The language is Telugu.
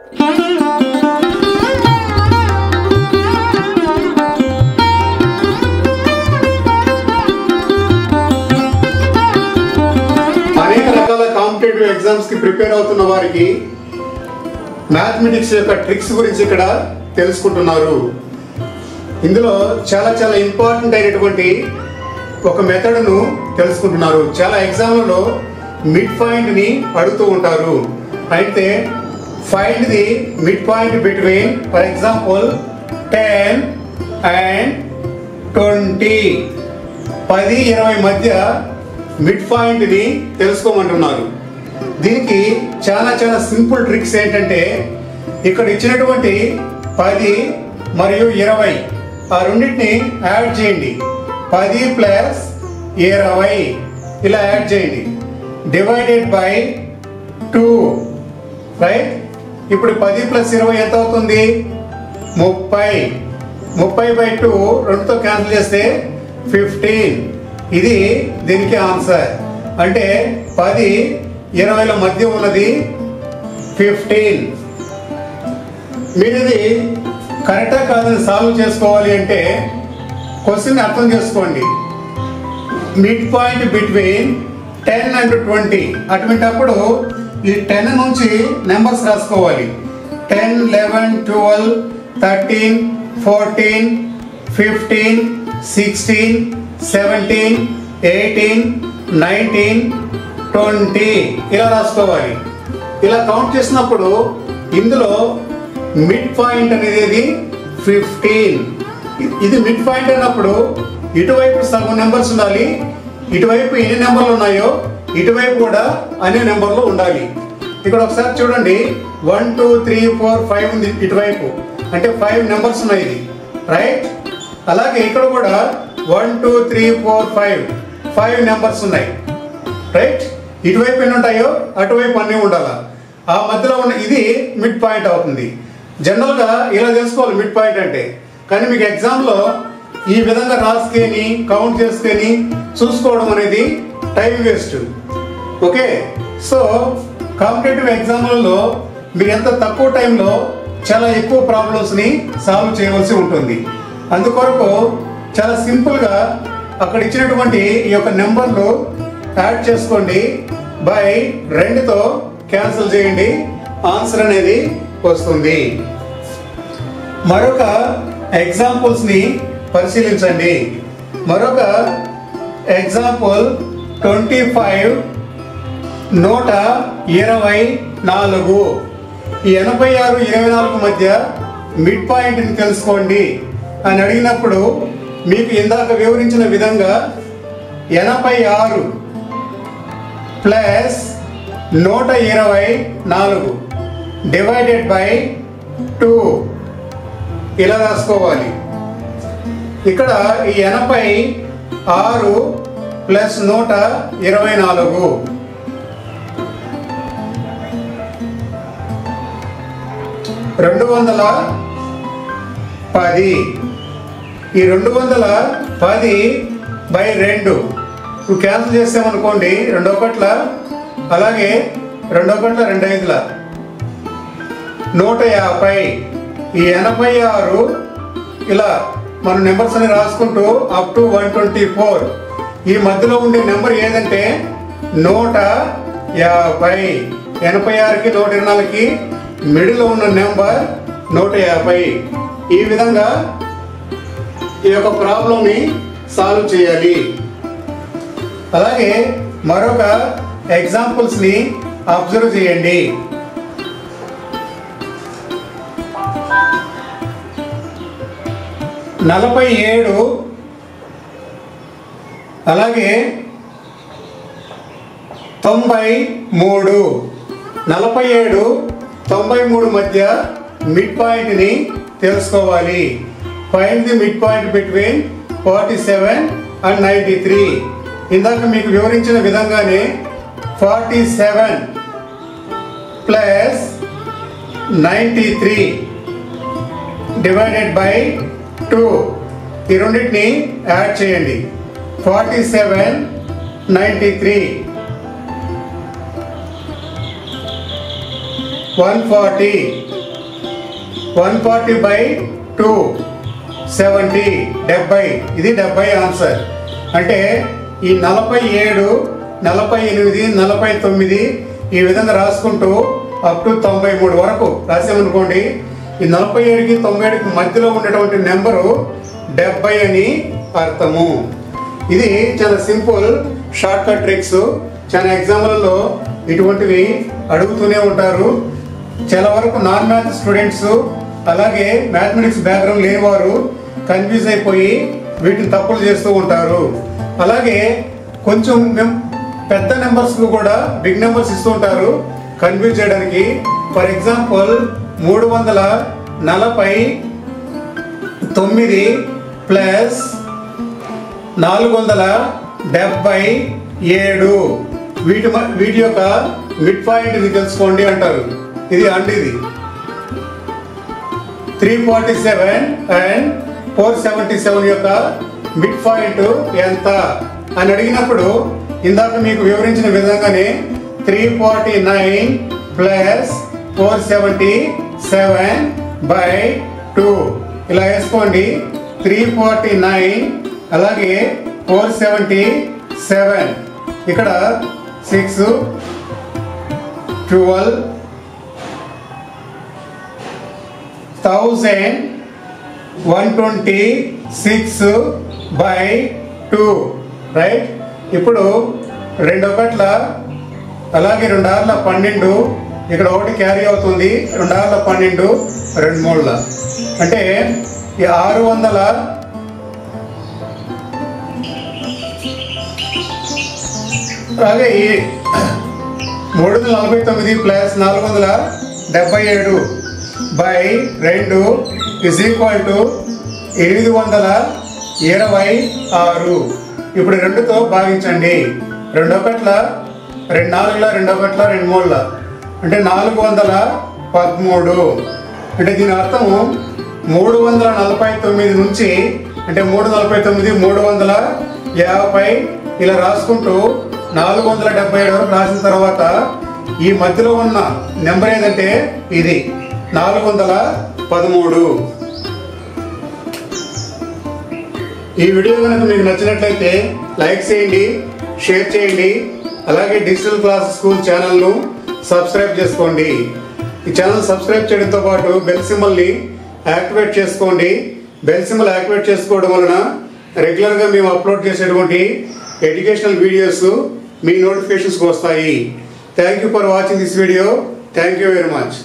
అనేక రకాల కాంపిటేటివ్ ఎగ్జామ్స్ కి ప్రిపేర్ అవుతున్న వారికి మ్యాథమెటిక్స్ యొక్క ట్రిక్స్ గురించి ఇక్కడ తెలుసుకుంటున్నారు. ఇందులో చాలా చాలా ఇంపార్టెంట్ అయినటువంటి ఒక మెథడ్ను తెలుసుకుంటున్నారు. చాలా ఎగ్జామ్లలో మిడ్ పాయింట్ ని అడుగుతూ ఉంటారు. అయితే find the mid point between for example 10 and 20, 10, 20 మధ్య మిడ్ పాయింట్ ని తెలుసుకోమంటున్నారు. దీనికి చాలా చాలా సింపుల్ ట్రిక్స్ ఏంటంటే ఇక్కడ ఇచ్చినటువంటి 10 మరియు 20 ఆ రెండింటిని యాడ్ చేయండి. 10 ప్లస్ 20 ఇలా యాడ్ చేయండి. Divided by 2, right? ఇప్పుడు 10 ప్లస్ 20 ఎంత అవుతుంది? 30. 30/2 2తో క్యాన్సిల్ చేస్తే 15. ఇది దీనికి ఆన్సర్. అంటే 10, 20ల మధ్య ఉన్నది 15. మీరు ఇది కరెక్టా కాదని సాల్వ్ చేసుకోవాలి అంటే క్వశ్చన్ అర్థం చేసుకోండి. మిడ్ పాయింట్ బిట్వీన్ 10 and 20 అటువంటిప్పుడు ఈ 10 నుంచి నెంబర్స్ రాసుకోవాలి. 10, 11, 12, 13, 14, 15, 16, 17, 18, 19, 20 ఇలా రాసుకోవాలి. ఇలా కౌంట్ చేసినప్పుడు ఇందులో మిడ్ పాయింట్ అనేది 15. ఇది మిడ్ పాయింట్ అయినప్పుడు ఇటువైపు సగం నెంబర్స్ ఉండాలి. ఇటువైపు ఎన్ని నెంబర్లు ఉన్నాయో ఇటువైపు కూడా అన్ని నెంబర్లు ఉండాలి. ఇక్కడ ఒకసారి చూడండి, 1, 2, 3, 4, 5 ఉంది ఇటువైపు, అంటే 5 నెంబర్స్ ఉన్నాయి ఇది, రైట్? అలాగే ఇక్కడ కూడా 1, 2, 3, 4, 5 నెంబర్స్ ఉన్నాయి, రైట్? ఇటువైపు ఎన్ని ఉంటాయో అటువైపు అన్నీ ఉండాలి. ఆ మధ్యలో ఉన్న ఇది మిడ్ పాయింట్ అవుతుంది. జనరల్గా ఇలా తెలుసుకోవాలి మిడ్ పాయింట్ అంటే. కానీ మీకు ఎగ్జామ్లో ఈ విధంగా రాసుకొని కౌంట్ చేసుకొని చూసుకోవడం అనేది time waste. Okay, so competitive ఎగ్జామ్లలో మీరు ఎంత తక్కువ టైంలో చాలా ఎక్కువ ప్రాబ్లమ్స్ని సాల్వ్ చేయవలసి ఉంటుంది. అందుకొరకు చాలా సింపుల్గా అక్కడ ఇచ్చినటువంటి ఈ యొక్క నెంబర్లు యాడ్ చేసుకోండి. బై 2తో క్యాన్సిల్ చేయండి, ఆన్సర్ అనేది వస్తుంది. మరొక ఎగ్జాంపుల్స్ని పరిశీలించండి. మరొక ఎగ్జాంపుల్ 25, 124. ఈ 86, 24 మధ్య మిడ్ పాయింట్ని తెలుసుకోండి అని అడిగినప్పుడు మీకు ఇందాక వివరించిన విధంగా 86 ప్లస్ 124 డివైడెడ్ బై 2 ఇలా రాసుకోవాలి. ఇక్కడ ఈ 86 ప్లస్ 124 210. ఈ 210/2 నువ్వు క్యాన్సిల్ చేసామనుకోండి, 2 1ల, అలాగే 2 1ల 2 5ల 150. ఈ 86 ఇలా మన నెంబర్స్ అని రాసుకుంటూ అప్ టు 124. ఈ మధ్యలో ఉండే నెంబర్ ఏదంటే 150. 86కి 124కి మిడిల్లో ఉన్న నెంబర్ 150. ఈ విధంగా ఈ యొక్క ప్రాబ్లంని సాల్వ్ చేయాలి. అలాగే మరొక ఎగ్జాంపుల్స్ని అబ్జర్వ్ చేయండి. 47 అలాగే 93. 47, 93 మధ్య మిడ్ పాయింట్ని తెలుసుకోవాలి. Find the mid point between 47 and 93. ఇందాక మీకు వివరించిన విధంగానే 47 ప్లస్ 93 డివైడెడ్ బై 2 ఈ రెండింటిని యాడ్ చేయండి. 47, 93. 140 by 2 70 70 ఇది 70 ఆన్సర్. అంటే ఈ 47 48 49 ఈ విధంగా రాసుకుంటూ అప్ టు 93 వరకు రాసామనుకోండి. ఈ 47కి 97కి మధ్యలో ఉన్నటువంటి నెంబరు 70 అని అర్థము. ఇది చాలా సింపుల్ షార్ట్ కట్ ట్రిక్స్. చాలా ఎగ్జామ్లలో ఇటువంటివి అడుగుతూనే ఉంటారు. చాలా వరకు నాన్ మ్యాథ్ స్టూడెంట్స్ అలాగే మ్యాథమెటిక్స్ బ్యాక్గ్రౌండ్ లేనివారు కన్ఫ్యూజ్ అయిపోయి వీటిని తప్పులు చేస్తూ ఉంటారు. అలాగే కొంచెం పెద్ద నెంబర్స్ కూడా బిగ్ నెంబర్స్ ఇస్తూ ఉంటారు కన్ఫ్యూజ్ చేయడానికి. ఫర్ ఎగ్జాంపుల్ 349 ప్లస్ 477 వీటి యొక్క మిడ్ పాయింట్ ఇది తెలుసుకోండి అంటారు. ఇది ఇది 347 అండ్ 477 యొక్క మిడ్ పాయింట్ ఎంత అని అడిగినప్పుడు ఇందాక మీకు వివరించిన విధంగానే 349 ప్లస్ 477 బై 2 ఇలా వేసుకోండి. 349 అలాగే 477 ఇక్కడ 6 12 1126 బై 2 రైట్. ఇప్పుడు 2 ఒకట్ల అలాగే 2 ఆర్ల 12 ఇక్కడ ఒకటి క్యారీ అవుతుంది. 2 ఆర్ల 12 2 మూడుల అంటే ఈ 600 అలాగే ఈ 349 plus 477 by 2 is equal to 826. ఇప్పుడు 2తో భాగించండి. 2 ఒకట్ల 2 నాలుగుల 2 ఒకట్ల 2 మూడుల అంటే 413. అంటే దీని అర్థము 349 నుంచి అంటే 349 350 ఇలా రాసుకుంటూ 477 వరకు రాసిన తర్వాత ఈ మధ్యలో ఉన్న నెంబర్ ఏదంటే ఇది 413. ఈ వీడియో కనుక మీకు నచ్చినట్లయితే లైక్ చేయండి, షేర్ చేయండి. అలాగే డిజిటల్ క్లాస్ స్కూల్ ఛానల్ను సబ్స్క్రైబ్ చేసుకోండి. ఈ ఛానల్ సబ్స్క్రైబ్ చేయడంతో పాటు బెల్ సింబల్ని యాక్టివేట్ చేసుకోండి. బెల్ సింబల్ యాక్టివేట్ చేసుకోవడం వలన రెగ్యులర్గా మేము అప్లోడ్ చేసేటువంటి ఎడ్యుకేషనల్ వీడియోస్ మీ నోటిఫికేషన్స్కి వస్తాయి. Thank you for watching this video. Thank you very much.